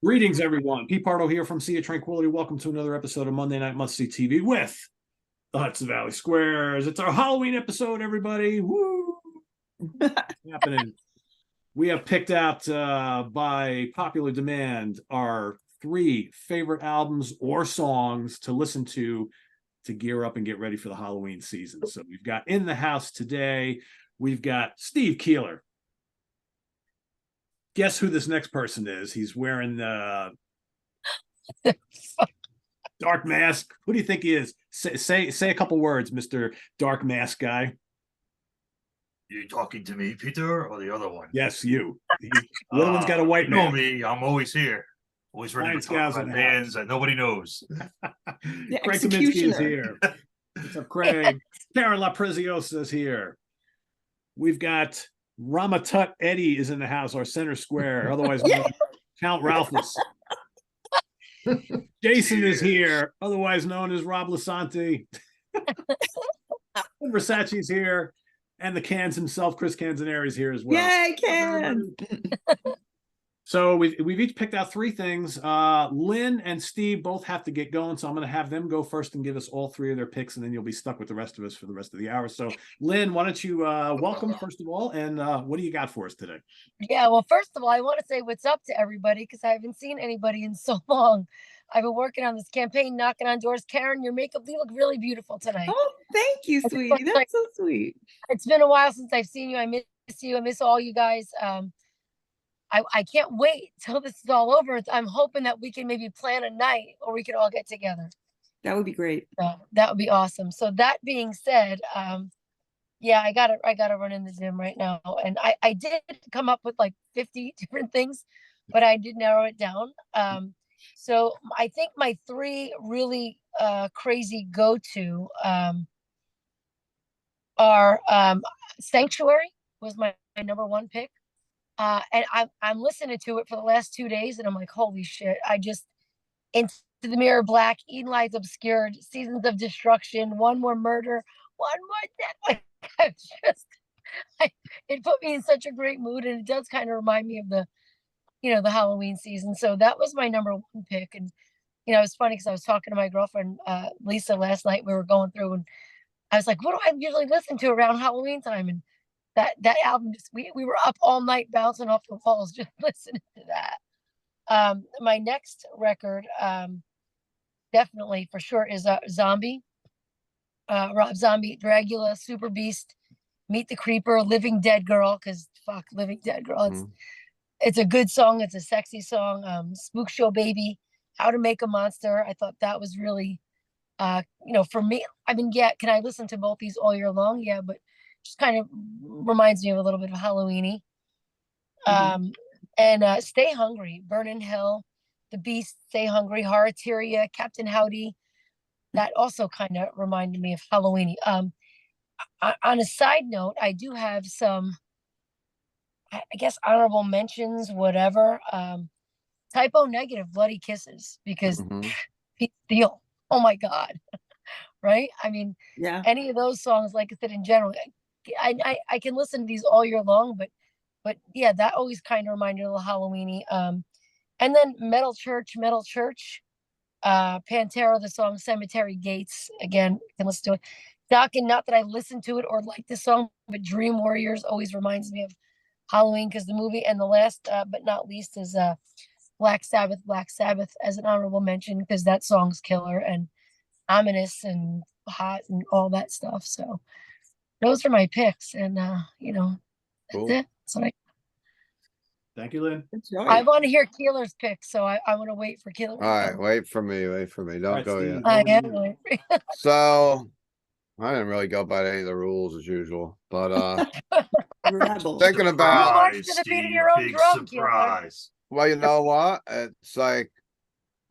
Greetings, everyone. Pete Pardo here from Sea of Tranquility. Welcome to another episode of Monday Night Must See TV with the Hudson Valley Squares. It's our Halloween episode, everybody. Woo! Happening. We have picked out by popular demand our 3 favorite albums or songs to listen to gear up and get ready for the Halloween season. So we've got in the house today, we've got Steve Keeler. Guess who this next person is? He's wearing the dark mask. Who do you think he is? Say a couple words, Mr. Dark Mask guy. You talking to me, Peter, or the other one? Yes, you. The other one's got a white you know mask. me. I'm always here. Always ready to talk about bands that nobody knows. Craig Kaminsky is here. What's up, Craig? Karen LaPreziosa is here. We've got Ramatut Eddie is in the house, our center square, otherwise known as Count Ralphus. Jason is here, otherwise known as Rob Lasanti. Versace's here, and the Cans himself, Chris Canzaneri, is here as well. Yay, Can! So we've each picked out 3 things. Lynn and Steve both have to get going, so I'm going to have them go first and give us all 3 of their picks, and then you'll be stuck with the rest of us for the rest of the hour. So, Lynn, why don't you welcome, first of all, and what do you got for us today? Yeah, well, first of all, I want to say what's up to everybody because I haven't seen anybody in so long. I've been working on this campaign, knocking on doors. Karen, your makeup, you look really beautiful tonight. Oh, thank you, sweetie. That's so sweet. It's been a while since I've seen you. I miss you. I miss all you guys. I can't wait till this is all over. I'm hoping that we can maybe plan a night or we could all get together. That would be great. That would be awesome. So that being said, yeah, I gotta run in the gym right now. And I did come up with like 50 different things, but I did narrow it down. So I think my 3 really crazy go-to are Sanctuary was my number 1 pick. And I'm listening to it for the last 2 days, and I'm like, holy shit! I just Into the Mirror, Black, Eden Lies Obscured, Seasons of Destruction, One More Murder, One More Death. It put me in such a great mood, and it does kind of remind me of the Halloween season. So that was my number 1 pick, and it's funny because I was talking to my girlfriend Lisa last night. We were going through, and I was like, what do I usually listen to around Halloween time? And that album, we were up all night bouncing off the walls just listening to that. My next record, definitely for sure, is Zombie. Rob Zombie, Dragula, Super Beast, Meet the Creeper, Living Dead Girl, because fuck Living Dead Girl. It's a good song. It's a sexy song. Spook Show Baby, How to Make a Monster. I thought that was really, for me. I mean, yeah, can I listen to both these all year long? Yeah, but just kind of reminds me of a little bit of Halloween-y. And Stay Hungry, Burn in Hell, The Beast, Stay Hungry, Horatoria, Captain Howdy. That also kind of reminded me of Halloween-y. On a side note, I do have some, I guess, honorable mentions, whatever. Typo Negative, Bloody Kisses, because Pete Steele, oh my God. Right? I mean, yeah. Any of those songs, like I said, in general, I can listen to these all year long, but yeah, that always kind of reminded me of Halloween-y. And then Metal Church, Pantera, the song Cemetery Gates, again, can listen to it. Dokken, not that I listened to it or like the song, but Dream Warriors always reminds me of Halloween because the movie. And the last but not least is Black Sabbath as an honorable mention because that song's killer and ominous and hot and all that stuff. So those are my picks, and Cool. that's it. That's what Thank you, Lynn. I want to hear Keeler's picks, so I want to wait for Keeler. All right, wait for me. Don't go yet. I am. So I didn't really go by any of the rules as usual, but thinking about your own drum, surprise. Well, you know what? It's like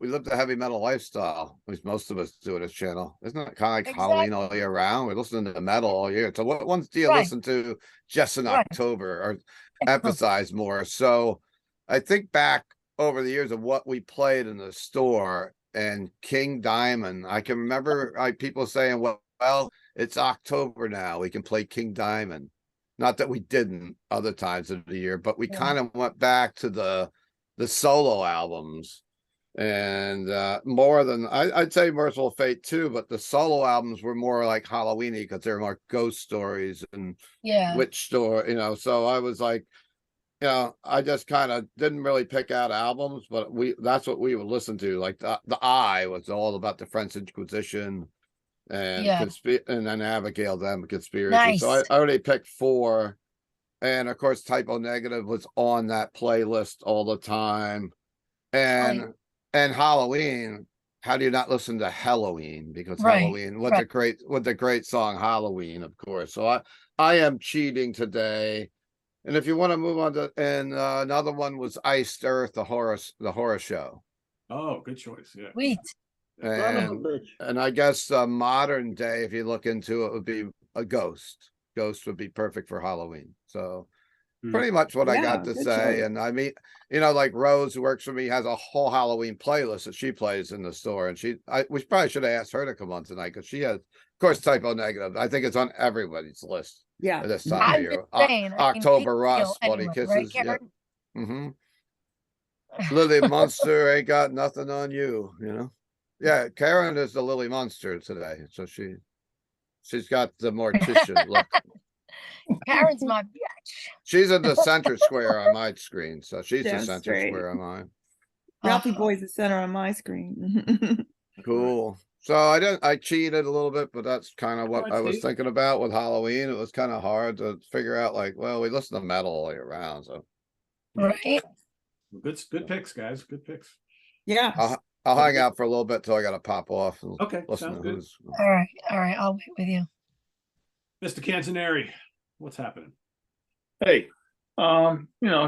we live the heavy metal lifestyle. At least most of us do on this channel. Isn't it kind of like Halloween all year round? We're listening to metal all year. So what ones do you listen to just in October or emphasize more? So I think back over the years of what we played in the store and King Diamond. I can remember people saying, well, it's October now. We can play King Diamond. Not that we didn't other times of the year, but we kind of went back to the the solo albums. And more than I'd say Merciful Fate too, but the solo albums were more like Halloweeny because they're more ghost stories and Yeah. witch story, so I was like, I just kind of didn't really pick out albums, but that's what we would listen to. Like the Eye was all about the French Inquisition and Yeah. and then Abigail them conspiracy. Nice. So I already picked 4. And of course Typo Negative was on that playlist all the time. And Halloween, how do you not listen to Halloween? Because Halloween, with the great song Halloween, of course. So I am cheating today. And if you want to move on to, and another one was Iced Earth, the horror show. Oh, good choice. Yeah. Sweet. And I guess modern day, if you look into it, would be a Ghost. Ghost would be perfect for Halloween. So pretty much what I got to say. Choice. And I mean, like Rose, who works for me, has a whole Halloween playlist that she plays in the store. And we probably should have asked her to come on tonight because she has, of course, Typo Negative. I think it's on everybody's list. Yeah. At this time of year. October Rust, Bloody Kisses. Right, yeah. Lily Munster ain't got nothing on you, Yeah, Karen is the Lily Munster today. So she's got the mortician look. Karen's my bitch. She's in the center square on my screen, so she's the center square on mine. Ralphie Boy's the center on my screen. Cool. So I cheated a little bit, but that's kind of what I was thinking about with Halloween. It was kind of hard to figure out, like, well, we listen to metal all year round, so. Right. Good picks, guys. Good picks. Yeah. I'll hang out for a little bit till I gotta pop off. And Okay, listen sounds to good. who's. All right. I'll wait with you. Mr. Cantoneri, what's happening? Hey,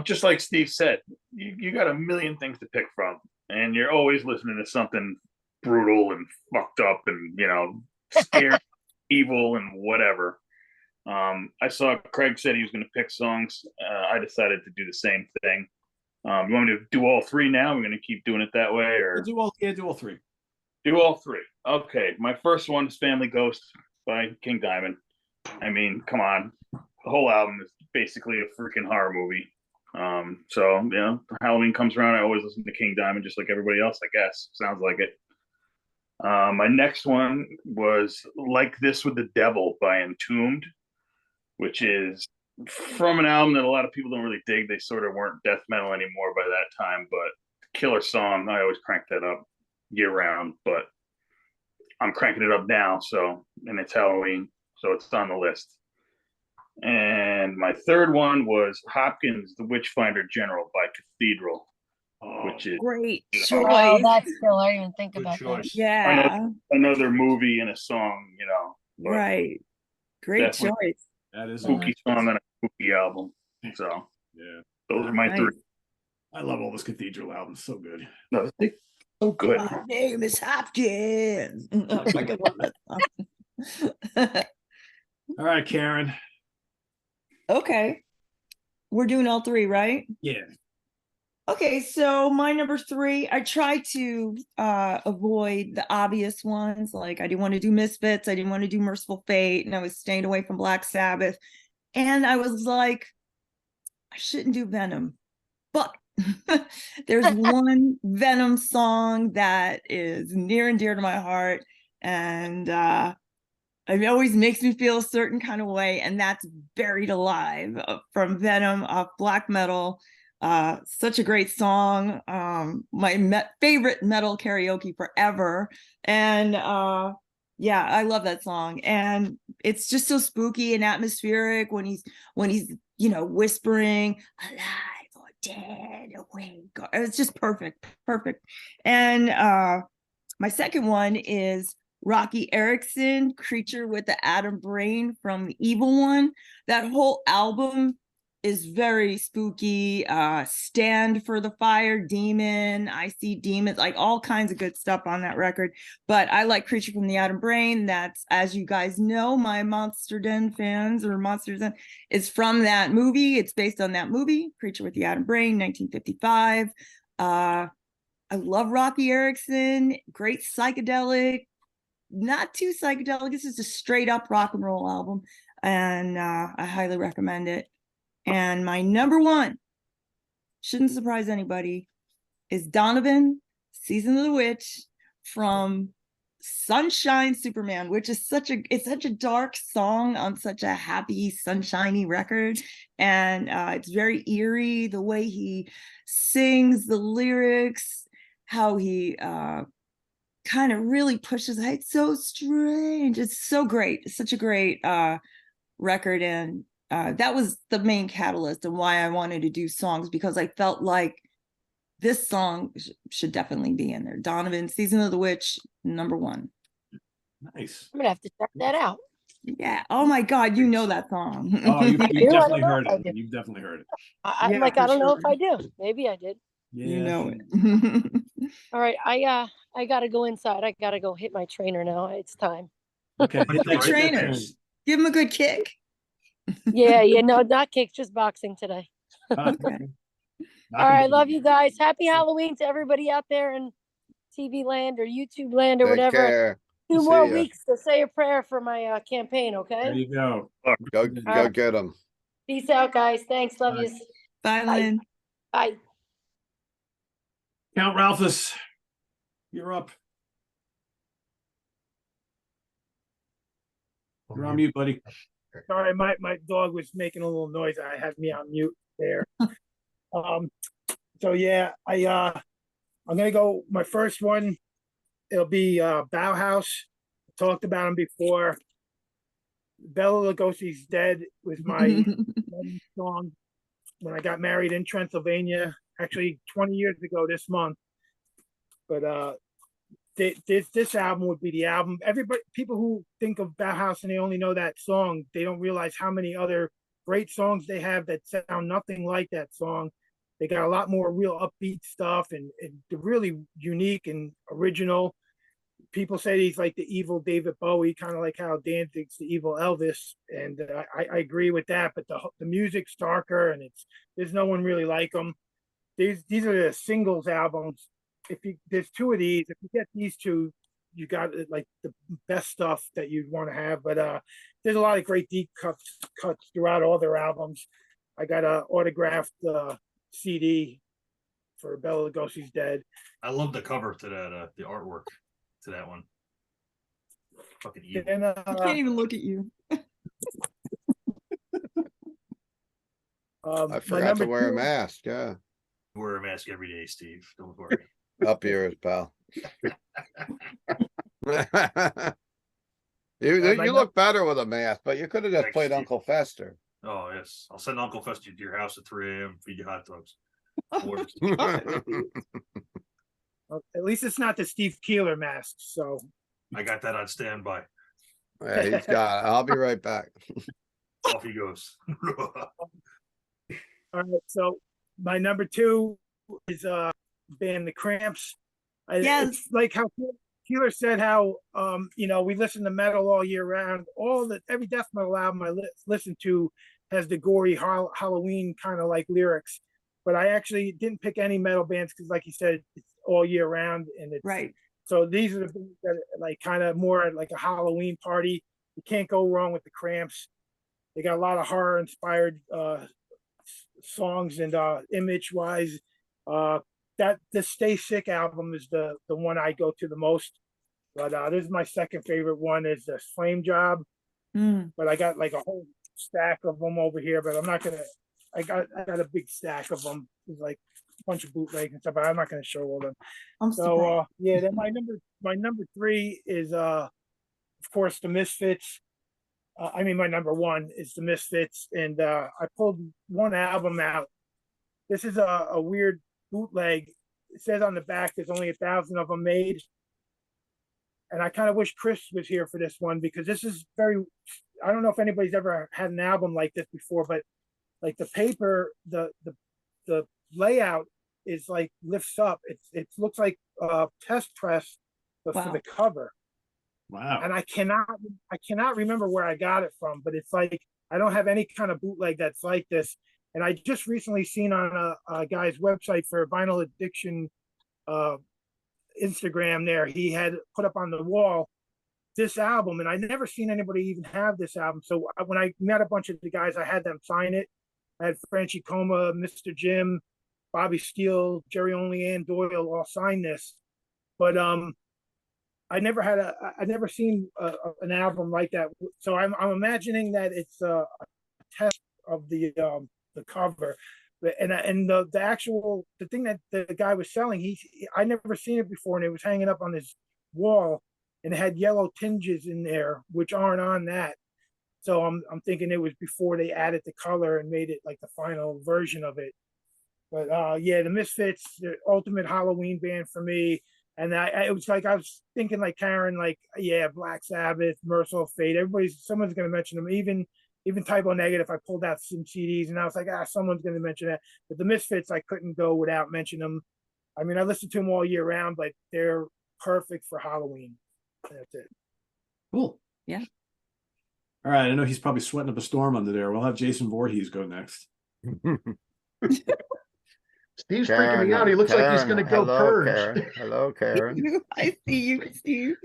just like Steve said, you got a million things to pick from, and you're always listening to something brutal and fucked up and scared, evil and whatever. I saw Craig said he was going to pick songs. I decided to do the same thing. You want me to do all 3 now? We're going to keep doing it that way, or do all 3. Do all 3. Okay, my first one is Family Ghost by King Diamond. I mean, come on, the whole album is basically a freaking horror movie. So Halloween comes around, I always listen to King Diamond, just like everybody else, I guess. Sounds like it. My next one was Like This with the Devil by Entombed, which is from an album that a lot of people don't really dig. They sort of weren't death metal anymore by that time, but killer song. I always crank that up year round, but I'm cranking it up now. And it's Halloween, so it's on the list. And my third one was Hopkins, The Witchfinder General by Cathedral, which is great choice. Oh, that's still, I didn't even think about choice. that. Yeah. Another movie and a song, Right. Great choice. That is spooky song on a spooky album. So yeah, those are my 3. I love all those Cathedral albums. So good. No, so good. My name is Hopkins. Oh, I love that song. All right, Karen. Okay. We're doing all 3, right? Yeah. Okay, so my number 3, I try to avoid the obvious ones. Like I didn't want to do Misfits, I didn't want to do Merciful Fate, and I was staying away from Black Sabbath. And I was like, I shouldn't do Venom. But there's one Venom song that is near and dear to my heart. And it always makes me feel a certain kind of way. And that's Buried Alive from Venom off Black Metal. Such a great song. My favorite metal karaoke forever. And yeah, I love that song. And it's just so spooky and atmospheric when he's whispering alive or dead awake. It's just perfect. And my second one is Rocky Erickson, Creature with the Atom Brain from The Evil One. That whole album is very spooky. Stand for the Fire, Demon, I See Demons, like all kinds of good stuff on that record. But I like Creature from the Atom Brain. That's, as you guys know, my Monster Den fans or Monsters Den, is from that movie. It's based on that movie, Creature with the Atom Brain, 1955. I love Rocky Erickson. Great psychedelic, not too psychedelic. This is a straight up rock and roll album, and I highly recommend it. And my number 1, shouldn't surprise anybody, is Donovan, Season of the Witch from Sunshine Superman, which is such a dark song on such a happy, sunshiny record. And it's very eerie, the way he sings, the lyrics, how he kind of really pushes it. It's so strange. It's so great. It's such a great record. And that was the main catalyst and why I wanted to do songs, because I felt like this song should definitely be in there. Donovan, Season of the Witch, #1. Nice. I'm gonna have to check that out. Yeah. Oh my God, you know that song. Oh, you've I do, I definitely don't know heard if I it. do. You've definitely heard it. Yeah, I for don't know if sure. I do. Maybe I did. Yeah. You know it. All right, I gotta go inside. I gotta go hit my trainer now. It's time. Okay. Hit the trainers. Give him a good kick. Yeah, no, not kicks, just boxing today. Okay. All right, love you guys. Happy Halloween to everybody out there in TV land or YouTube land or Take whatever. care. 2 See more ya. weeks to say a prayer for my campaign, There okay? you go. Go get them. Peace out, guys. Thanks. Love Bye. you. Bye, Bye. Lynn. Bye. Count Ralphus, you're up. You're on mute, buddy. Sorry, my dog was making a little noise. I had me on mute there. So yeah, I'm gonna go. My first one, it'll be Bauhaus. Talked about him before. Bela Lugosi's Dead was my wedding song when I got married in Transylvania, actually 20 years ago this month. But this album would be the album. Everybody, people who think of Bauhaus and they only know that song, they don't realize how many other great songs they have that sound nothing like that song. They got a lot more real upbeat stuff and they're really unique and original. People say he's like the evil David Bowie, kind of like how Danzig's the evil Elvis, and I agree with that. But the music's darker, and there's no one really like them. These are the singles albums. There's 2 of these, if you get these 2, you got like the best stuff that you'd want to have. But there's a lot of great deep cuts throughout all their albums. I got a autographed CD for Bela Lugosi's Dead. I love the cover to that, the artwork to that one. Fucking evil. And I can't even look at you. I forgot to wear a mask. Yeah. Wear a mask every day, Steve. Don't worry. Up yours, pal. You look better with a mask, but you could have just Thanks, played Steve. Uncle Fester. Oh yes, I'll send Uncle Fester to your house at 3 a.m. Feed you hot dogs. At least it's not the Steve Keeler mask. So I got that on standby. Yeah, he's got it. I'll be right back. Off he goes. all right. So my number 2 is band The Cramps. Yes. It's like how Keeler said how we listen to metal all year round. Every death metal album I listen to has the gory Halloween kind of like lyrics. But I actually didn't pick any metal bands because, like you said, it's all year round, and it's Right. So these are the bands that are like kind of more like a Halloween party. You can't go wrong with The Cramps. They got a lot of horror inspired songs and image wise. That the Stay Sick album is the one I go to the most. But this is my second favorite one is the Flame Job. But I got like a whole stack of them over here, but I'm not gonna. I got a big stack of them. There's like a bunch of bootlegs and stuff, but I'm not gonna show all them. I'm So yeah, then my number 3 is of course the Misfits. My number 1 is the Misfits, and I pulled one album out. This is a weird bootleg. It says on the back there's only 1,000 of them made, and I kind of wish Chris was here for this one because this is very. I don't know if anybody's ever had an album like this before, but like the paper, the layout is like lifts up. It looks like a test press, but for the cover. Wow. And I cannot remember where I got it from, but it's like I don't have any kind of bootleg that's like this. And I just recently seen on a guy's website for Vinyl Addiction Instagram there, he had put up on the wall this album, and I never seen anybody even have this album. So when I met a bunch of the guys, I had them sign it. I had Franchi Coma, Mr. Jim, Bobby Steele, Jerry Only, Ann Doyle all signed this, but I never seen an album like that. So I'm imagining that it's a test of the cover, and the thing that the guy was selling, I never seen it before, and it was hanging up on his wall, and it had yellow tinges in there which aren't on that. So I'm thinking it was before they added the color and made it like the final version of it. But yeah, the Misfits, the ultimate Halloween band for me. And it was like I was thinking like Karen, like yeah, Black Sabbath, Merciful Fate. Someone's gonna mention them. Even Typo Negative. I pulled out some CDs and I was like, someone's gonna mention that. But the Misfits, I couldn't go without mentioning them. I mean, I listen to them all year round, but they're perfect for Halloween. That's it. Cool. Yeah. All right. I know he's probably sweating up a storm under there. We'll have Jason Voorhees go next. Steve's freaking me out. He looks like he's going to go purge. Karen. Hello, Karen. I see you, Steve.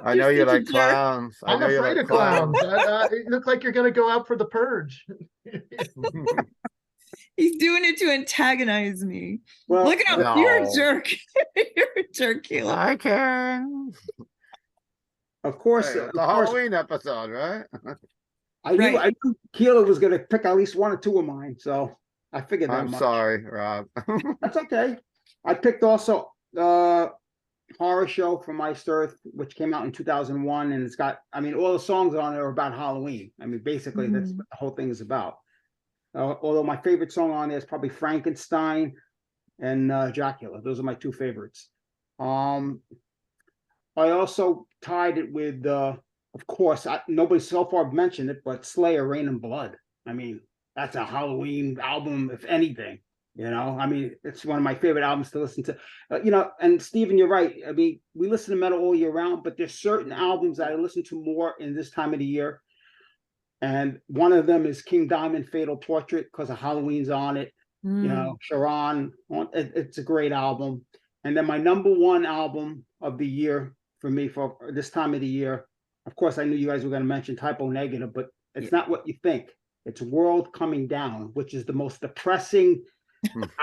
I know you such a like jerk. clowns. I'm afraid of clowns. It looks like you're going to go out for the purge. He's doing it to antagonize me. Well, Look at him. no. You're a jerk. You're a jerk, Caleb. Hi, Karen. Of course, Hey, of it's a course, Halloween episode, right? I knew Right. I knew Keela was going to pick at least one or two of mine, so I figured that I'm much. sorry, Rob. That's okay. I picked also Horror Show from Iced Earth, which came out in 2001, and it's got, I mean, all the songs on it are about Halloween. I mean, basically, that's what the whole thing is about. Although my favorite song on there is probably Frankenstein and Dracula. Those are my two favorites. I also tied it with, of course, nobody so far mentioned it, but Slayer, Rain and Blood. I mean, that's a Halloween album, if anything. You know, I mean, it's one of my favorite albums to listen to. You know, and Steven, you're right. I mean, we listen to metal all year round, but there's certain albums that I listen to more in this time of the year. And one of them is King Diamond, Fatal Portrait, because of Halloween's on it. You know, Sharon, it's a great album. And then my number one album of the year for me for this time of the year, of course, I knew you guys were going to mention Typo Negative, but it's not what you think. It's World Coming Down, which is the most depressing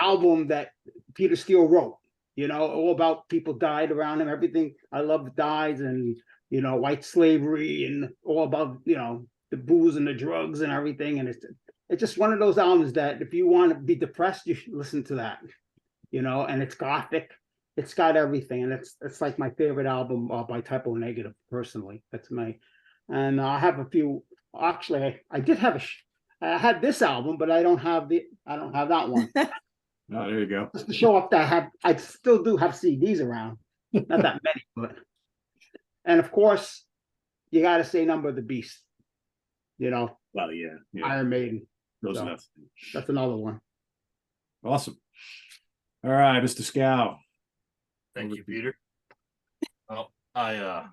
album that Peter Steele wrote. You know, all about people died around him, everything I love dies, and, you know, white slavery, and all about, you know, the booze and the drugs and everything. And it's just one of those albums that if you want to be depressed, you should listen to that, you know, and it's gothic. It's got everything, and it's like my favorite album by Typo Negative, personally. That's and I have a few. Actually, I did have I had this album, but I don't have that one. Oh, there you go. Just to show up that I still do have CDs around, not that many, but. And of course, you got to say Number of the Beast. You know, Well, yeah. Iron Maiden. Those So, enough. that's another one. Awesome. All right, Mr. Scow. Thank you, Peter. Well, I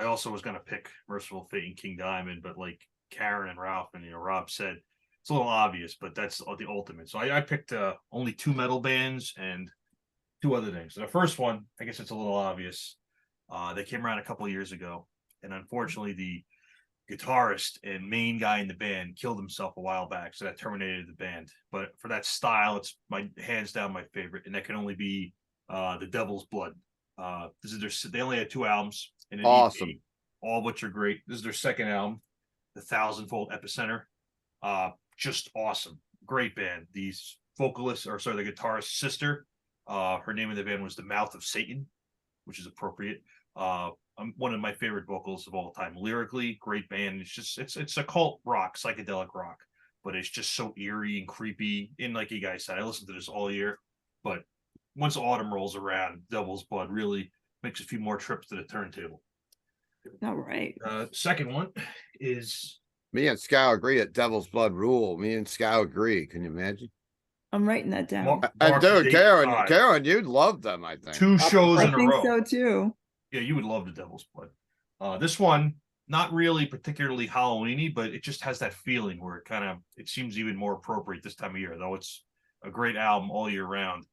also was gonna pick Merciful Fate and King Diamond, but like Karen and Ralph and Rob said, it's a little obvious, but that's the ultimate. So I picked only two metal bands and two other things. So the first one, I guess it's a little obvious. They came around a couple of years ago, and unfortunately, the guitarist and main guy in the band killed himself a while back, so that terminated the band. But for that style, it's hands down my favorite, and that can only be The Devil's Blood. They only had two albums, and Awesome. all of which are great. This is their second album, The Thousandfold Epicenter. Just awesome, great band. The guitarist's sister, her name of the band was The Mouth of Satan, which is appropriate. One of my favorite vocals of all time. Lyrically, great band. It's a cult rock, psychedelic rock, but it's just so eerie and creepy. And like you guys said, I listened to this all year, but once autumn rolls around, Devil's Blood really makes a few more trips to the turntable. All right. Second one is Me and Scow agree that Devil's Blood rule. Me and Scow agree. Can you imagine? I'm writing that down. Mark And the dude, Date Karen, 5. you'd love them, I think. Two shows I in a think row. so too. Yeah, you would love The Devil's Blood. This one, not really particularly Halloweeny, but it just has that feeling where it seems even more appropriate this time of year, though it's a great album all year round.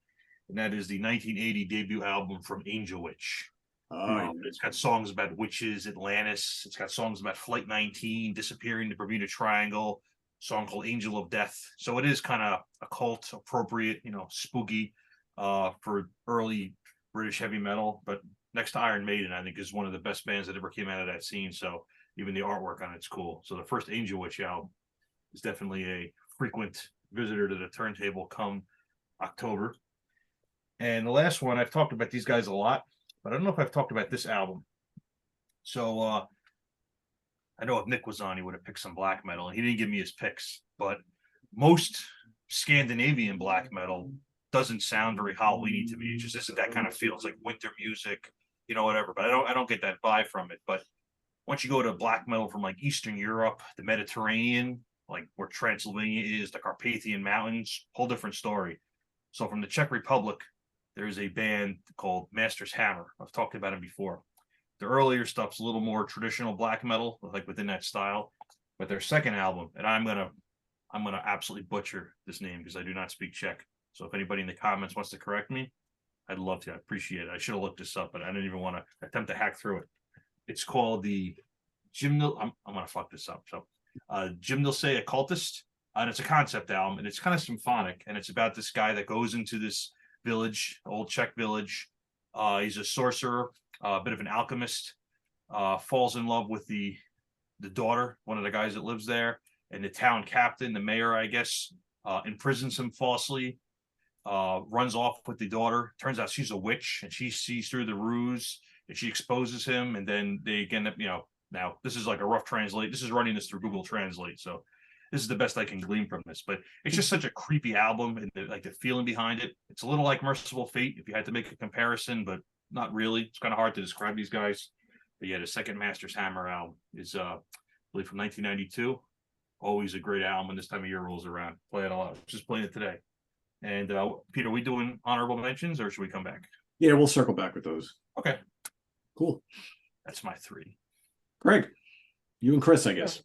And that is the 1980 debut album from Angel Witch. It's got songs about witches, Atlantis. It's got songs about Flight 19, disappearing the Bermuda Triangle, song called Angel of Death. So it is kind of occult appropriate, spooky for early British heavy metal. But next to Iron Maiden, I think is one of the best bands that ever came out of that scene. So even the artwork on it's cool. So the first Angel Witch album is definitely a frequent visitor to the turntable come October. And the last one, I've talked about these guys a lot, but I don't know if I've talked about this album. So I know if Nick was on, he would have picked some black metal, and he didn't give me his picks. But most Scandinavian black metal doesn't sound very Halloweeny to me. It just isn't that kind of feel. It's like winter music, whatever. But I don't get that vibe from it. But once you go to black metal from like Eastern Europe, the Mediterranean, like where Transylvania is, the Carpathian Mountains, whole different story. So from the Czech Republic, there's a band called Master's Hammer. I've talked about it before. The earlier stuff's a little more traditional black metal, like within that style. But their second album, and I'm gonna absolutely butcher this name because I do not speak Czech. So if anybody in the comments wants to correct me, I'd love to. I appreciate it. I should have looked this up, but I didn't even want to attempt to hack through it. It's called the Gymnal. I'm gonna fuck this up. So Gymnalse Occultist, and it's a concept album, and it's kind of symphonic, and it's about this guy that goes into this village, old Czech village. He's a sorcerer, a bit of an alchemist, falls in love with the daughter, one of the guys that lives there, and the town captain, the mayor, I guess, imprisons him falsely, runs off with the daughter. Turns out she's a witch, and she sees through the ruse, and she exposes him, and then they end up, now this is like a rough translate. This is running this through Google Translate, so this is the best I can glean from this. But it's just such a creepy album, and the feeling behind it. It's a little like Merciful Fate, if you had to make a comparison, but not really. It's kind of hard to describe these guys. But yeah, the second Master's Hammer album is, I believe, from 1992. Always a great album when this time of year rolls around. Play it a lot. Just playing it today. And Peter, are we doing honorable mentions, or should we come back? Yeah, we'll circle back with those. Okay, cool. That's my three. Greg, you and Chris, I guess.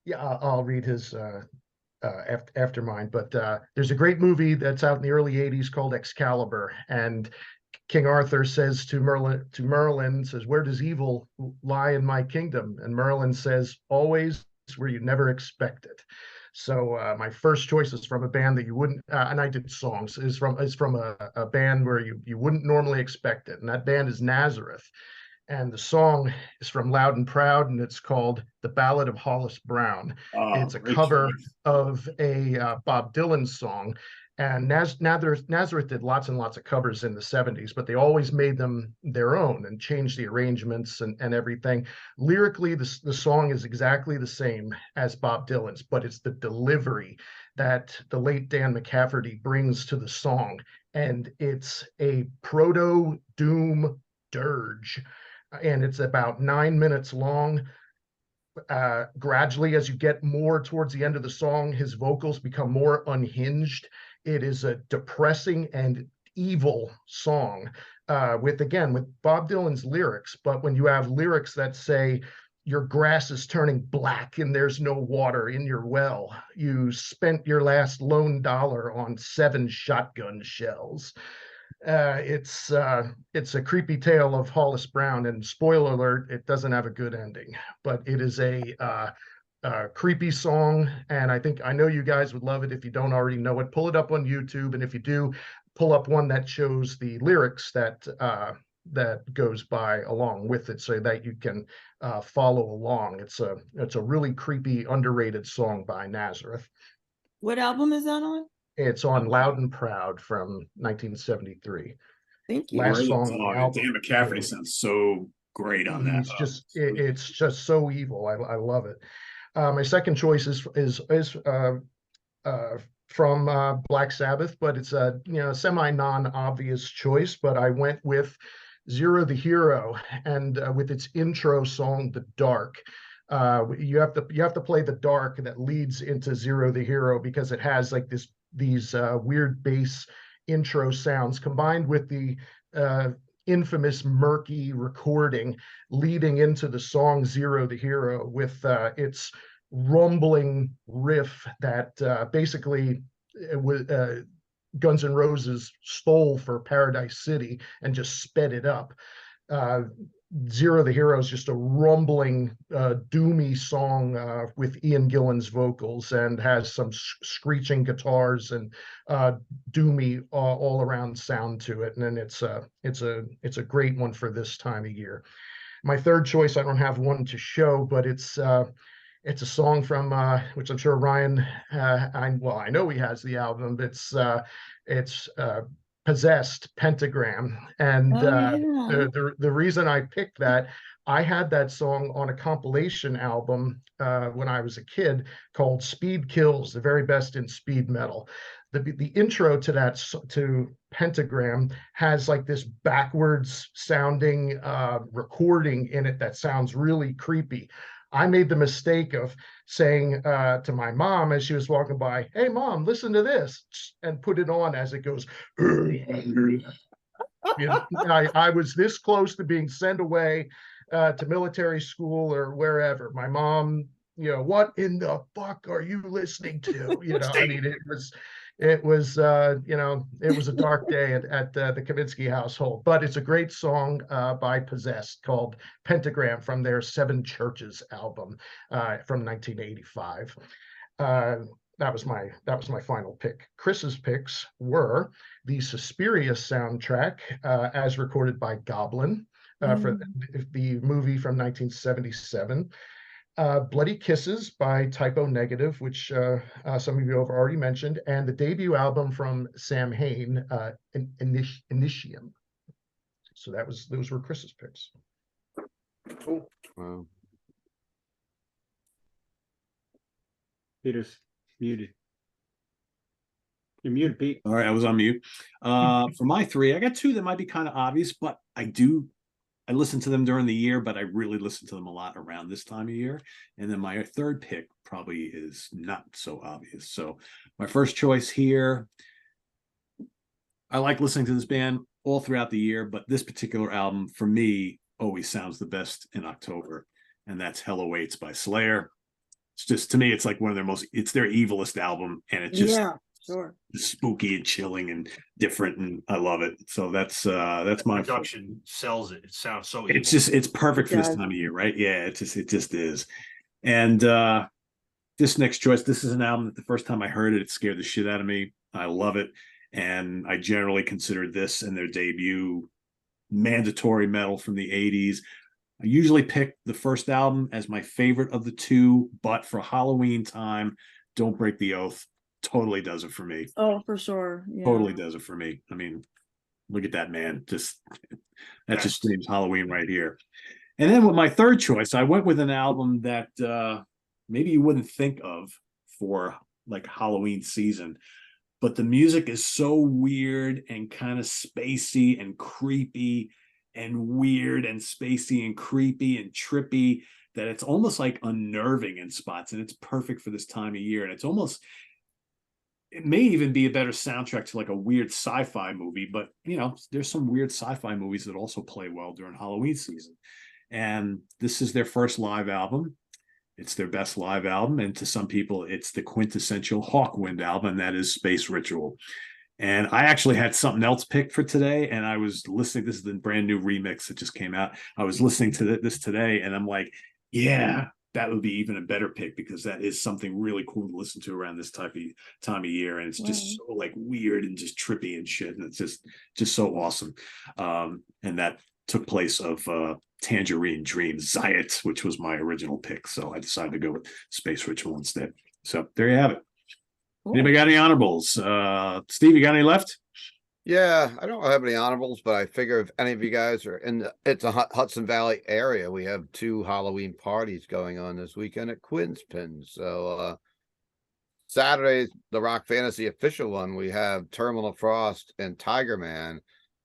Yeah, I'll read his after mine. But there's a great movie that's out in the early '80s called Excalibur, and King Arthur says to Merlin, says, "Where does evil lie in my kingdom?" And Merlin says, "Always where you never expect it." So my first choice is from a band that you wouldn't, and I did songs, is from a band where you wouldn't normally expect it, and that band is Nazareth. And the song is from Loud and Proud, and it's called "The Ballad of Hollis Brown." It's a cover of a Bob Dylan song. And Nazareth did lots and lots of covers in the 70s, but they always made them their own and changed the arrangements and everything. Lyrically, the song is exactly the same as Bob Dylan's, but it's the delivery that the late Dan McCafferty brings to the song. And it's a proto-doom dirge. And it's about 9 minutes long. Gradually, as you get more towards the end of the song, his vocals become more unhinged. It is a depressing and evil song with Bob Dylan's lyrics. But when you have lyrics that say, "Your grass is turning black and there's no water in your well. You spent your last lone dollar on 7 shotgun shells." It's a creepy tale of Hollis Brown, and spoiler alert, it doesn't have a good ending, but it is a creepy song, and I know you guys would love it. If you don't already know it, pull it up on YouTube, and if you do, pull up one that shows the lyrics that goes by along with it, so that you can follow along. It's a really creepy, underrated song by Nazareth. What album is that on? It's on Loud and Proud from 1973. Thank you. Last song on the album. Dan McCafferty sounds so great on that. It's just so evil. I love it. My second choice is from Black Sabbath, but it's a semi non-obvious choice. But I went with Zero the Hero, and with its intro song, "The Dark." You have to play "The Dark" that leads into Zero the Hero, because it has like these weird bass intro sounds combined with the infamous murky recording leading into the song Zero the Hero, with its rumbling riff that basically Guns N' Roses stole for Paradise City and just sped it up. Zero the Hero is just a rumbling, doomy song with Ian Gillan's vocals, and has some screeching guitars and doomy all around sound to it. And then it's a great one for this time of year. My third choice, I don't have one to show, but it's a song from which I'm sure Ryan, I know he has the album. It's Possessed, Pentagram. And the reason I picked that, I had that song on a compilation album when I was a kid called Speed Kills, the very best in speed metal. The intro to that, to Pentagram, has like this backwards sounding recording in it that sounds really creepy. I made the mistake of saying to my mom as she was walking by, "Hey, Mom, listen to this," and put it on as it goes. I was this close to being sent away to military school or wherever. My mom, what in the fuck are you listening to? I mean, it was it was a dark day at the Kaminsky household, but it's a great song by Possessed called Pentagram from their Seven Churches album from 1985. That was my final pick. Chris's picks were the Suspiria soundtrack as recorded by Goblin for the movie from 1977. Bloody Kisses by Typo Negative, which some of you have already mentioned, and the debut album from Sam Hain, Initium. So those were Chris's picks. Cool. Wow. Peter's muted. You're muted, Pete. All right, I was on mute. For my three, I got two that might be kind of obvious, but I listen to them during the year, but I really listen to them a lot around this time of year. And then my third pick probably is not so obvious. So my first choice here, I like listening to this band all throughout the year, but this particular album for me always sounds the best in October. And that's Hell Awaits by Slayer. It's just, to me, it's like it's their evilest album. And it just, sure, spooky and chilling and different, and I love it. So that's my production sells it. It sounds so evil. it's perfect for this time of year, right? Yeah, it just is. And this next choice, this is an album that the first time I heard it, it scared the shit out of me. I love it, and I generally consider this and their debut mandatory metal from the 80s. I usually pick the first album as my favorite of the two, but for Halloween time, Don't Break the Oath totally does it for me. Oh, for sure. Yeah. Totally does it for me. I mean, look at that, man. Just screams Halloween right here. And then with my third choice, I went with an album that maybe you wouldn't think of for like Halloween season, but the music is so weird and kind of spacey and creepy and weird and spacey and creepy and trippy that it's almost like unnerving in spots, and it's perfect for this time of year. And it may even be a better soundtrack to like a weird sci-fi movie, but there's some weird sci-fi movies that also play well during Halloween season. And this is their first live album. It's their best live album. And to some people, it's the quintessential Hawkwind album, and that is Space Ritual. And I actually had something else picked for today, and I was listening. This is the brand new remix that just came out. I was listening to this today, and I'm like, yeah, that would be even a better pick, because that is something really cool to listen to around this time of year. And it's just so like weird and just trippy and shit. And it's just so awesome. And that took place of Tangerine Dream Zayat, which was my original pick. So I decided to go with Space Ritual instead. So there you have it. Cool. Anybody got any honorables? Steve, you got any left? Yeah, I don't have any honorables, but I figure if any of you guys are it's a Hudson Valley area, we have 2 Halloween parties going on this weekend at Quinn's Pins. So Saturday's the Rock Fantasy official one. We have Terminal Frost and Tiger Man.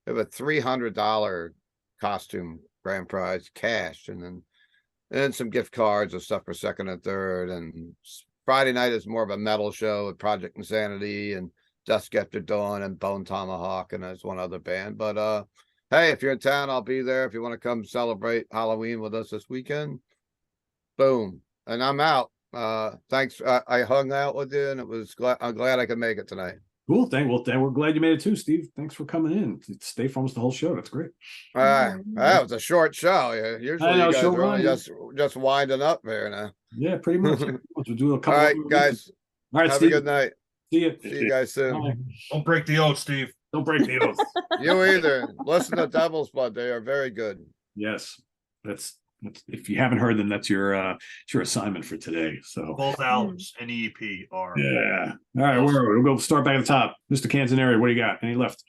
We have a $300 costume grand prize cash, and then some gift cards and stuff for second and third. And Friday night is more of a metal show with Project Insanity and Dusk After Dawn and Bone Tomahawk, and there's one other band. But hey, if you're in town, I'll be there. If you want to come celebrate Halloween with us this weekend, boom. And I'm out. Thanks. I hung out with you, and I'm glad I could make it tonight. Cool. Well, we're glad you made it too, Steve. Thanks for coming in. Stay for almost the whole show. That's great. That was a short show. Yeah, usually know, you guys short are only run. just winding up here now. Yeah, pretty much. We'll do a All couple. right, guys. All right, Have Steve. a good night. See you. See you guys soon. Bye. Don't break the oath, Steve. Don't break the oath. You either. Listen to Devil's Blood. They are very good. Yes, that's if you haven't heard them, that's your assignment for today. So Both albums and EP are. yeah. All right, we'll go start back at the top. Mr. Canzoneri, what do you got? Any left?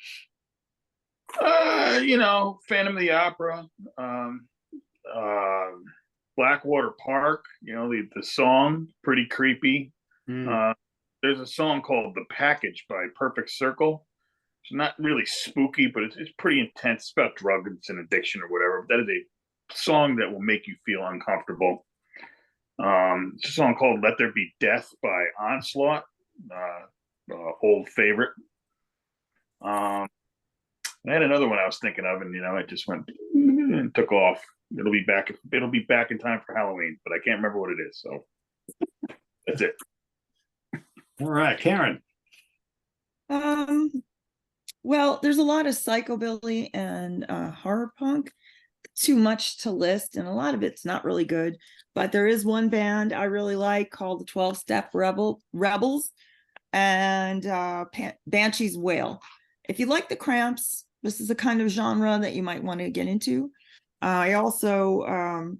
Phantom of the Opera, Blackwater Park. The song pretty creepy. There's a song called "The Package" by Perfect Circle. It's not really spooky, but it's pretty intense. It's about drugs and addiction or whatever. That is a song that will make you feel uncomfortable. It's a song called "Let There Be Death" by Onslaught, old favorite. I had another one I was thinking of, and it just went and took off. It'll be back in time for Halloween, but I can't remember what it is. So that's it. All right, Karen. Well, there's a lot of psychobilly and horror punk. Too much to list, and a lot of it's not really good. But there is one band I really like called the 12-Step Rebels and Banshee's Wail. If you like the Cramps, this is a kind of genre that you might want to get into. I also,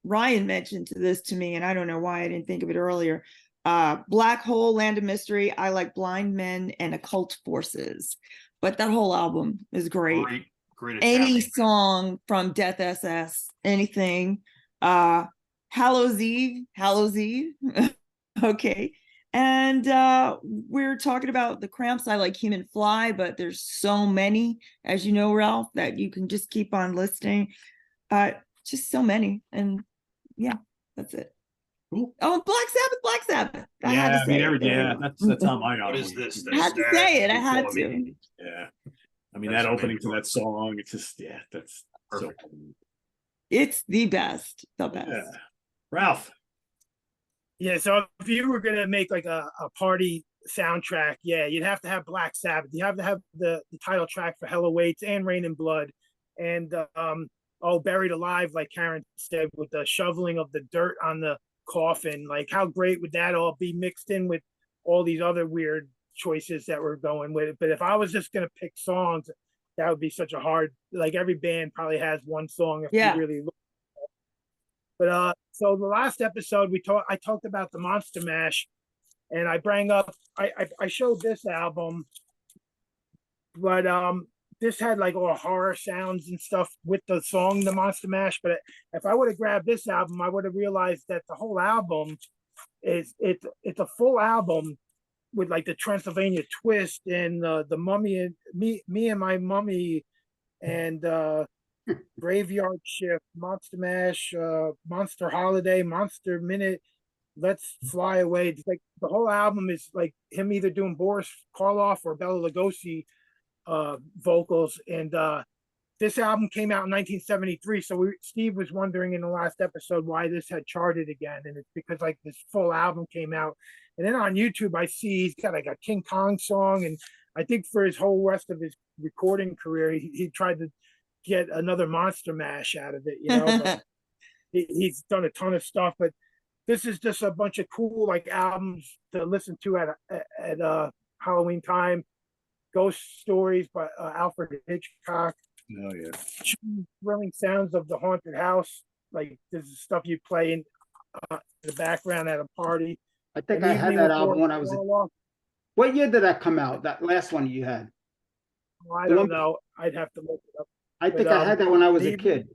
Ryan mentioned this to me, and I don't know why I didn't think of it earlier. Black Hole, Land of Mystery. I like Blind Men and Occult Forces. But that whole album is great. Great Any song from Death SS, anything. Hallows Eve. Okay. And we're talking about the Cramps. I like Human Fly, but there's so many, as you know, Ralph, that you can just keep on listing. Just so many. And yeah, that's it. Cool. Oh, Black Sabbath. I had to I say mean, it. that's on my What album. is this? I had to say it. I had to. Yeah. I mean, That's that opening to amazing. that song, it's just, that's Perfect. so cool. It's the best. The best. Yeah. Ralph. Yeah, so if you were gonna make like a party soundtrack, you'd have to have Black Sabbath. You have to have the title track for Hell Awaits and Rain and Blood, and Buried Alive, like Karen said, with the shoveling of the dirt on the coffin. Like, how great would that all be mixed in with all these other weird choices that we're going with it? But if I was just gonna pick songs, that would be such a hard. Like, every band probably has one song if you really look. But so the last episode I talked about the Monster Mash, and I bring up I showed this album, but this had like all horror sounds and stuff with the song The Monster Mash. But if I would have grabbed this album, I would have realized that the whole album it's a full album with like the Transylvania Twist and the Mummy and me and My Mummy and Graveyard Shift, Monster Mash, Monster Holiday, Monster Minute, Let's Fly Away. It's like the whole album is like him either doing Boris Karloff or Bela Lugosi vocals. And this album came out in 1973. So Steve was wondering in the last episode why this had charted again, and it's because like this full album came out. And then on YouTube, I see he's got like a King Kong song, and I think for his whole rest of his recording career, he tried to get another Monster Mash out of it, but he's done a ton of stuff. But this is just a bunch of cool like albums to listen to at Halloween time. Ghost Stories by Alfred Hitchcock. Oh yeah. Thrilling Sounds of the Haunted House. Like, this is stuff you play in the background at a party. I think I had that album when I was. What year did that come out? That last one you had? I don't know. I'd have to look it up. I think I had that when I was a kid.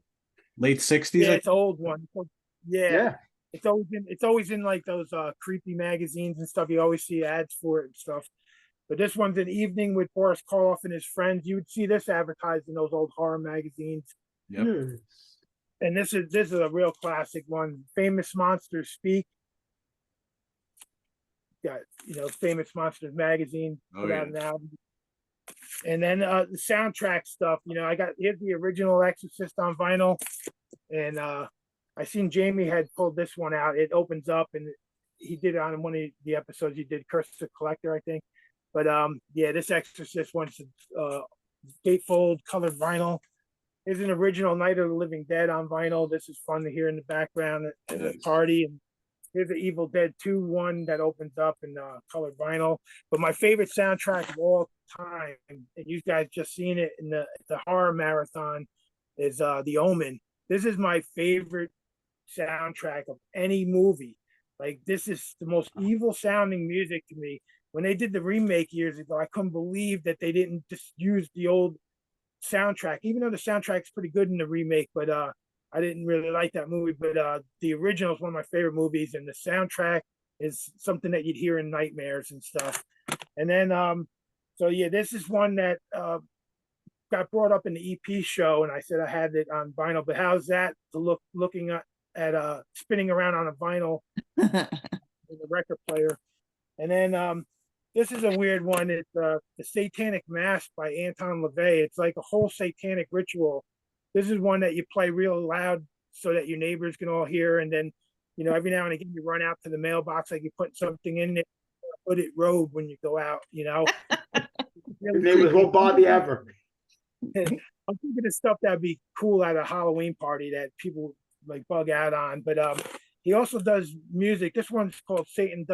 Late 60s. Yeah, it's an old one. Yeah. It's always in like those creepy magazines and stuff. You always see ads for it and stuff. But this one's an evening with Boris Karloff and his friends. You would see this advertised in those old horror magazines. Yep. And this is a real classic one. Famous Monsters Speak. Got Famous Monsters magazine. Oh, yeah. An album. And then the soundtrack stuff. Here's the original Exorcist on vinyl, and I seen Jamie had pulled this one out. It opens up, and he did it on one of the episodes. He did Curse the Collector, I think. But yeah, this Exorcist one's gatefold colored vinyl. There's an original Night of the Living Dead on vinyl. This is fun to hear in the background at a party. And here's the Evil Dead 2 one that opens up in colored vinyl. But my favorite soundtrack of all time, and you guys just seen it in the horror marathon, is The Omen. This is my favorite soundtrack of any movie. Like, this is the most evil sounding music to me. When they did the remake years ago, I couldn't believe that they didn't just use the old soundtrack, even though the soundtrack's pretty good in the remake, but I didn't really like that movie. But the original is one of my favorite movies, and the soundtrack is something that you'd hear in nightmares and stuff. And then so yeah, this is one that got brought up in the EP show, and I said I had it on vinyl. But how's that to looking at spinning around on a vinyl in the record player? And then this is a weird one. It's the Satanic Mass by Anton LaVey. It's like a whole satanic ritual. This is one that you play real loud so that your neighbors can all hear. And then, you know, every now and again you run out to the mailbox like you put something in it, put it robe when you go out, you know. Your neighbors won't bother you ever. I'm thinking of stuff that'd be cool at a Halloween party that people like bug out on. But he also does music. This one's called Satan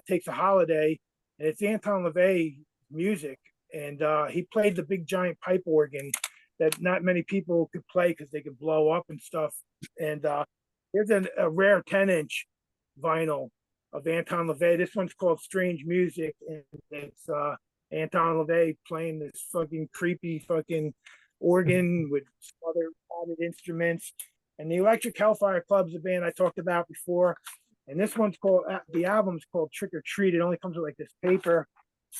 Takes a Holiday, and it's Anton LaVey music. And he played the big giant pipe organ that not many people could play because they could blow up and stuff. And here's a rare 10-inch vinyl of Anton LaVey. This one's called Strange Music, and it's Anton LaVey playing this fucking creepy fucking organ with other added instruments. And the Electric Hellfire Club's a band I talked about before. And this one's called, the album's called Trick or Treat. It only comes with like this paper,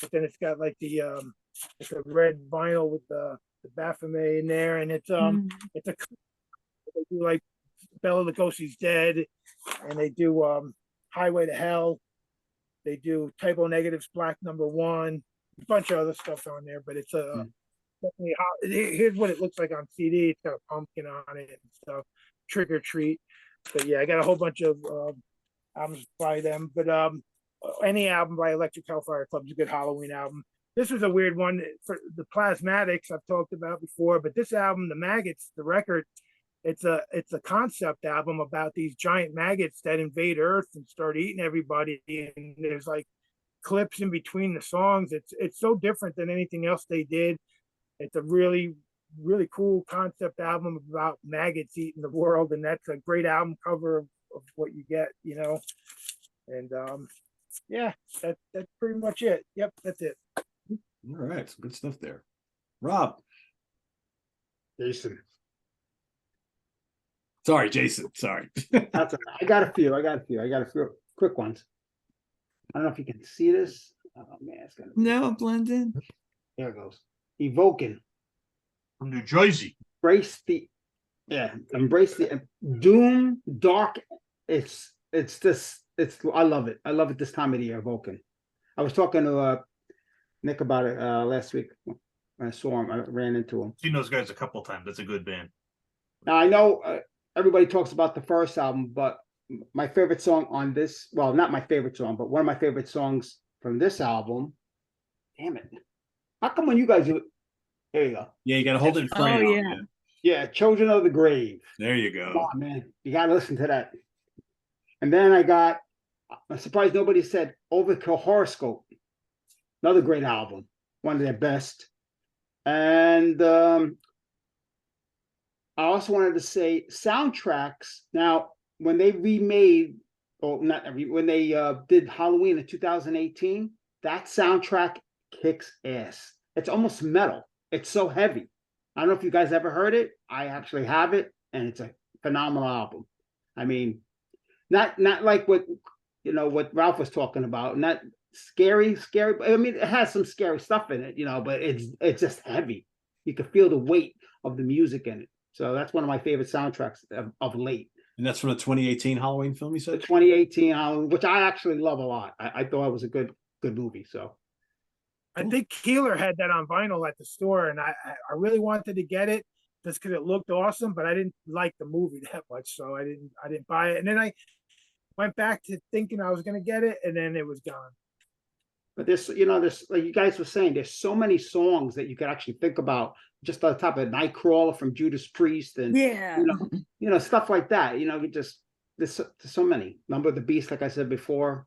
but then it's got like the it's a red vinyl with the Baphomet in there. And it's a, they do like Bela Lugosi's Dead, and they do Highway to Hell. They do Typo Negative's Black Number One, a bunch of other stuff on there, but it's a definitely here's what it looks like on CD. It's got a pumpkin on it and stuff. Trick or Treat. But yeah, I got a whole bunch of albums by them. But any album by Electric Hellfire Club is a good Halloween album. This was a weird one for the Plasmatics I've talked about before, but this album, The Maggots, the record, it's a concept album about these giant maggots that invade Earth and start eating everybody. And there's like clips in between the songs. It's so different than anything else they did. It's a really, really cool concept album about maggots eating the world, and that's a great album cover of what you get, you know. And yeah, that's pretty much it. Yep, that's it. All right, some good stuff there. Rob. Jason. Sorry, Jason. Sorry. That's okay. I got a few quick ones. I don't know if you can see this. Oh man, it's gonna be... No, it blends in. There it goes. Evoking. From New Jersey. Embrace the doom, dark. I love it. I love it this time of the year, Evoking. I was talking to Nick about it last week. When I saw him, I ran into him. Seen those guys a couple times. That's a good band. Now I know everybody talks about the first album, but my favorite song on this, well, not my favorite song, but one of my favorite songs from this album. Damn it! How come when you guys do? There you go. Yeah, you got to hold it in frame. Oh yeah. Yeah, Children of the Grave. There you go. Come on, man. You got to listen to that. And then I'm surprised nobody said Overkill Horoscope. Another great album. One of their best. And I also wanted to say soundtracks. Now, when they remade, when they did Halloween in 2018, that soundtrack kicks ass. It's almost metal. It's so heavy. I don't know if you guys ever heard it. I actually have it, and it's a phenomenal album. I mean, not like what Ralph was talking about. Not scary. I mean, it has some scary stuff in it, but it's just heavy. You can feel the weight of the music in it. So that's one of my favorite soundtracks of late. And that's from the 2018 Halloween film, you said? The 2018 Halloween, which I actually love a lot. I thought it was a good movie. So I think Keeler had that on vinyl at the store, and I really wanted to get it just because it looked awesome, but I didn't like the movie that much, so I didn't buy it. And then I went back to thinking I was going to get it, and then it was gone. But there's, there's, like you guys were saying, there's so many songs that you could actually think about just on top of Nightcrawler from Judas Priest and, Yeah. Stuff like that. You just, there's so many. Number of the Beast, like I said before.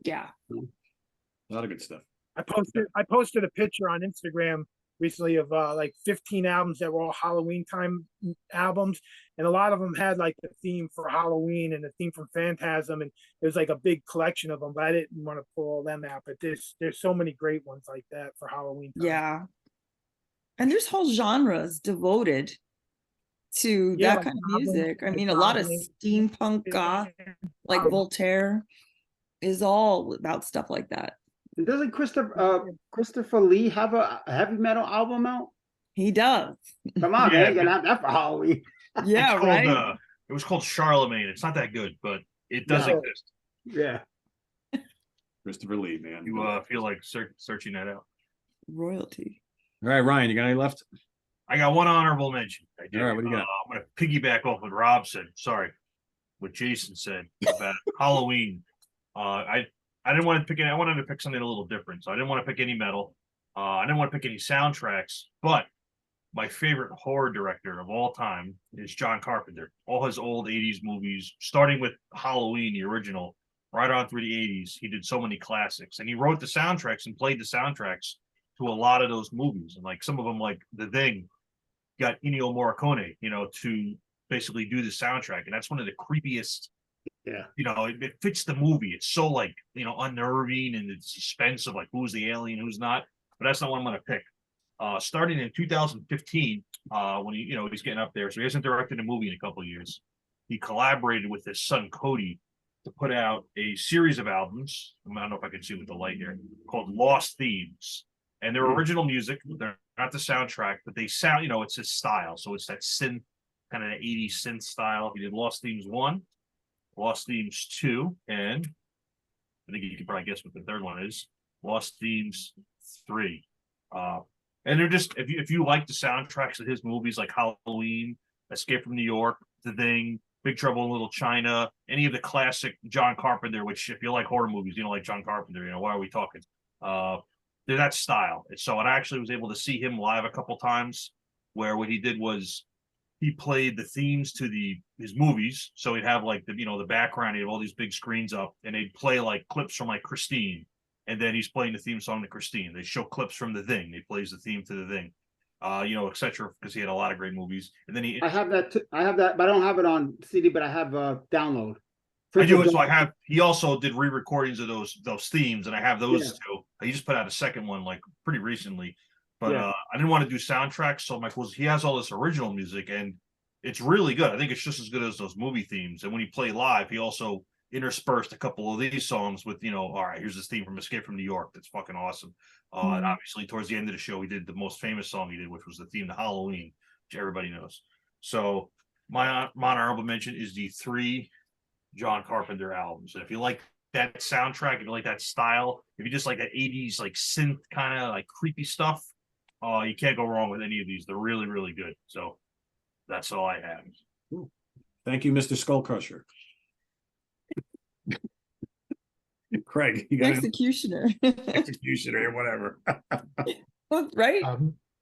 Yeah. A lot of good stuff. I posted a picture on Instagram recently of like 15 albums that were all Halloween time albums, and a lot of them had like the theme for Halloween and the theme from Phantasm, and there's like a big collection of them. But I didn't want to pull all them out. But there's so many great ones like that for Halloween time. Yeah. And there's whole genres devoted to that kind of music. I mean, a lot of steampunk goth, like Voltaire, is all about stuff like that. And doesn't Christopher Lee have a heavy metal album out? He does. Come on, man, you gotta have that for Halloween. Yeah, right. It was called Charlemagne. It's not that good, but it does exist. Yeah. Christopher Lee, man. You feel like searching that out. Royalty. All right, Ryan, you got any left? I got one honorable mention. I do. All right, what do you got? I'm going to piggyback off what Rob said. Sorry, what Jason said about Halloween. I didn't want to pick any. I wanted to pick something a little different. So I didn't want to pick any metal. I didn't want to pick any soundtracks. But my favorite horror director of all time is John Carpenter. All his old 80s movies, starting with Halloween, the original, right on through the 80s. He did so many classics. And he wrote the soundtracks and played the soundtracks to a lot of those movies. And like some of them, like The Thing, got Ennio Morricone, to basically do the soundtrack. And that's one of the creepiest. Yeah. It fits the movie. It's so like, unnerving, and the suspense of like who's the alien, who's not. But that's not what I'm going to pick. Starting in 2015, when he's getting up there, so he hasn't directed a movie in a couple of years. He collaborated with his son Cody to put out a series of albums. I don't know if I can see with the light here, called Lost Themes, and they're original music. They're not the soundtrack, but they sound, it's his style. So it's that synth, kind of 80s synth style. He did Lost Themes 1, Lost Themes 2, and I think you can probably guess what the third one is, Lost Themes 3. And they're just, if you like the soundtracks of his movies like Halloween, Escape from New York, The Thing, Big Trouble in Little China, any of the classic John Carpenter, which if you like horror movies, you don't like John Carpenter, why are we talking? They're that style. And so I actually was able to see him live a couple times, where what he did was he played the themes to his movies. So he'd have like the background, he'd have all these big screens up, and they'd play like clips from like Christine. And then he's playing the theme song to Christine. They show clips from The Thing. He plays the theme to The Thing, etc. Because he had a lot of great movies. And then I have that, but I don't have it on CD, but I have download. I do it. So I have. He also did re-recordings of those themes, and I have those too. He just put out a second one like pretty recently, but I didn't want to do soundtracks. So he has all this original music, and it's really good. I think it's just as good as those movie themes. And when he played live, he also interspersed a couple of these songs with, all right, here's this theme from Escape from New York. That's fucking awesome. And obviously towards the end of the show, he did the most famous song he did, which was the theme to Halloween, which everybody knows. So my honorable mention is the 3 John Carpenter albums. And if you like that soundtrack, if you like that style, if you just like that 80s, like synth kind of like creepy stuff, you can't go wrong with any of these. They're really, really good. So that's all I have. Ooh. Thank you, Mr. Skull Crusher. Craig, you got executioner. Executioner, whatever. Right.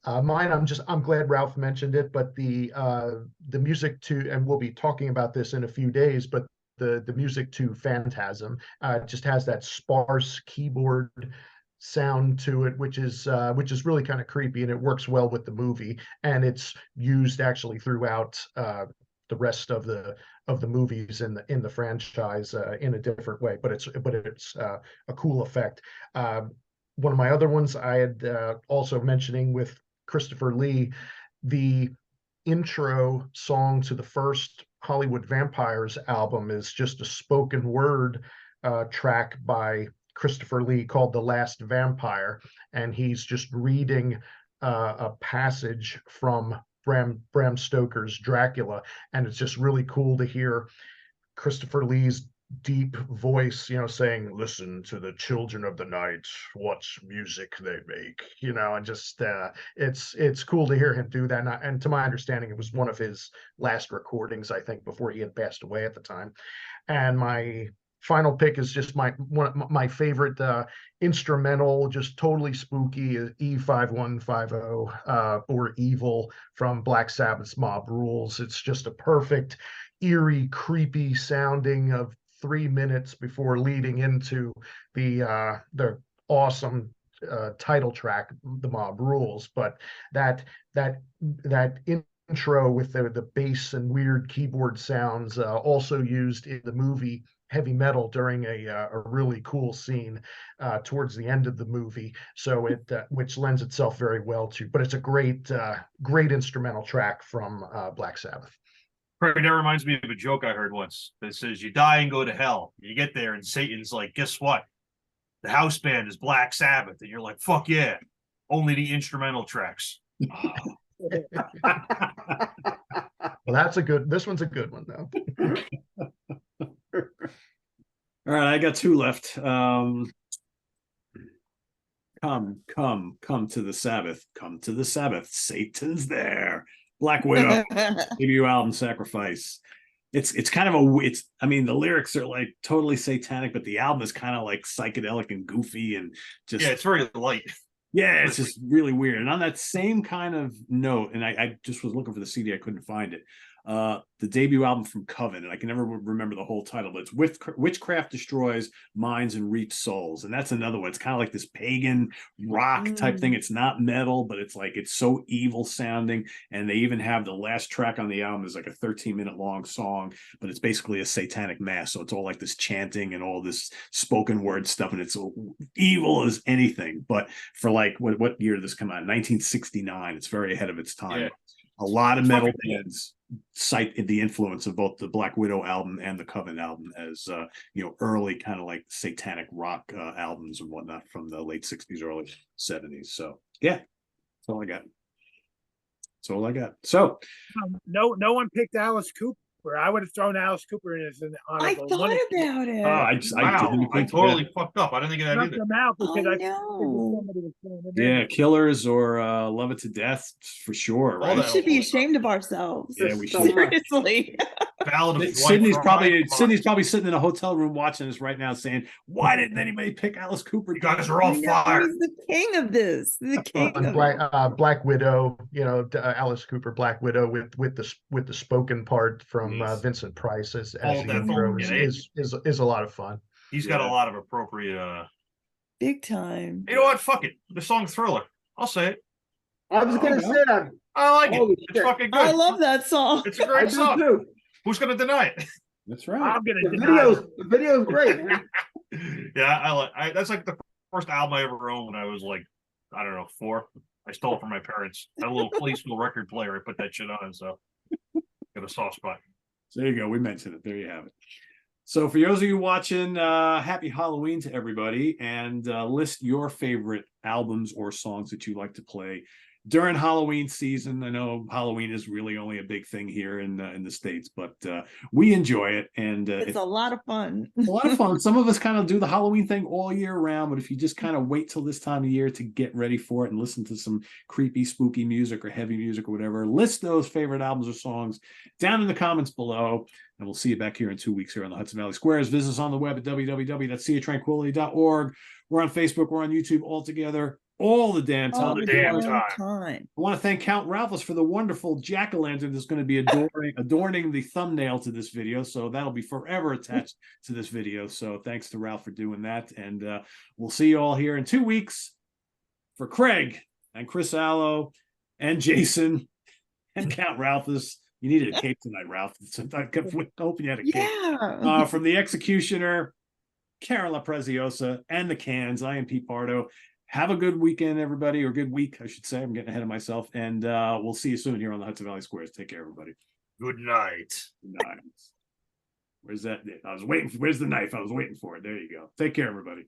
Mine, I'm glad Ralph mentioned it, but the music to, and we'll be talking about this in a few days, but the music to Phantasm just has that sparse keyboard sound to it, which is really kind of creepy, and it works well with the movie, and it's used actually throughout the rest of the movies in the franchise in a different way, but it's a cool effect. One of my other ones I had also mentioning with Christopher Lee, the intro song to the first Hollywood Vampires album is just a spoken word track by Christopher Lee called The Last Vampire, and he's just reading a passage from Bram Stoker's Dracula, and it's just really cool to hear Christopher Lee's deep voice, saying, "Listen to the children of the night, what music they make," and just it's cool to hear him do that. And to my understanding, it was one of his last recordings, I think, before he had passed away at the time. And my final pick is just my favorite instrumental, just totally spooky, is E5150 or Evil from Black Sabbath's Mob Rules. It's just a perfect, eerie, creepy sounding of 3 minutes before leading into the awesome title track, The Mob Rules. But that intro with the bass and weird keyboard sounds, also used in the movie Heavy Metal during a really cool scene towards the end of the movie. So it which lends itself very well to. But it's a great instrumental track from Black Sabbath. That reminds me of a joke I heard once that says, "You die and go to hell. You get there, and Satan's like, guess what? The house band is Black Sabbath," and you're like, "Fuck yeah! Only the instrumental tracks." Well, that's a good. This one's a good one though. All right, I got 2 left. Come to the Sabbath. Come to the Sabbath. Satan's there. Black Widow debut album, Sacrifice. It's kind of I mean, the lyrics are like totally satanic, but the album is kind of like psychedelic and goofy and just, yeah, it's very light. Yeah, it's just really weird. And on that same kind of note, and I just was looking for the CD, I couldn't find it. The debut album from Coven, and I can never remember the whole title, but it's Witchcraft Destroys Minds and Reaps Souls. And that's another one. It's kind of like this pagan rock type thing. It's not metal, but it's like, it's so evil sounding. And they even have the last track on the album is like a 13-minute long song, but it's basically a satanic mass. So it's all like this chanting and all this spoken word stuff. And it's evil as anything. But for like, what year did this come out? 1969. It's very ahead of its time. Yeah. A lot of metal bands cite the influence of both the Black Widow album and the Coven album as early kind of like satanic rock albums and whatnot from the late 60s, early 70s. So yeah, that's all I got. So no one picked Alice Cooper. I would have thrown Alice Cooper in as an I honorable thought mention. about it. I totally fucked up. I didn't think of that Knocked either. them out because I I know. somebody was throwing them in. yeah, Killers or Love It to Death for sure. All Right? We that should be old stuff. ashamed of ourselves. Yeah, we So should. much. Seriously. Ballad of Dwight Sydney's Frye. probably sitting in a hotel room watching this right now, saying, "Why didn't anybody pick Alice Cooper? You guys are all I know, fired." he's the king of this. The king On of Black Widow, Alice Cooper, Black Widow with the spoken part from Yes. Vincent Price as All the that intro folk, yeah. is a lot of fun. He's got Yeah. a lot of appropriate. big time. You know what? Fuck it. The song Thriller. I'll say it. I was gonna say that. I like Holy it. It's shit. fucking good. I love that song. It's a I great do song. too. Who's gonna deny it? That's right. I'm gonna The deny it. the video's great, man. Yeah, that's like the first album I ever owned when I was like, I don't know, 4. I stole it from my parents. I had a little Policeman record player. I put that shit on, so got a soft spot. So there you go. We mentioned it. There you have it. So for those of you watching, happy Halloween to everybody, and list your favorite albums or songs that you like to play during Halloween season. I know Halloween is really only a big thing here in the States, but we enjoy it, and It's a lot of fun. a lot of fun. Some of us kind of do the Halloween thing all year round, but if you just kind of wait till this time of year to get ready for it and listen to some creepy, spooky music or heavy music or whatever, list those favorite albums or songs down in the comments below, and we'll see you back here in 2 weeks here on the Hudson Valley Squares. Visit us on the web at www.seatranquility.org. We're on Facebook, we're on YouTube all together, all the damn time. All the damn damn time. I want to thank Count Ralphus for the wonderful jack-o'-lantern that's going to be adorning the thumbnail to this video. So that'll be forever attached to this video. So thanks to Ralph for doing that. And we'll see you all here in 2 weeks. For Craig and Chris Allo and Jason and Count Ralphus. You needed a cape tonight, Ralph. I kept hoping you had a cape. Yeah. From the Executioner, Karen La Preziosa, and the Cans, I am Pete Pardo. Have a good weekend, everybody, or good week, I should say. I'm getting ahead of myself. And we'll see you soon here on the Hudson Valley Squares. Take care, everybody. Good night. Good night. Where's that? Where's the knife? I was waiting for it. There you go. Take care, everybody.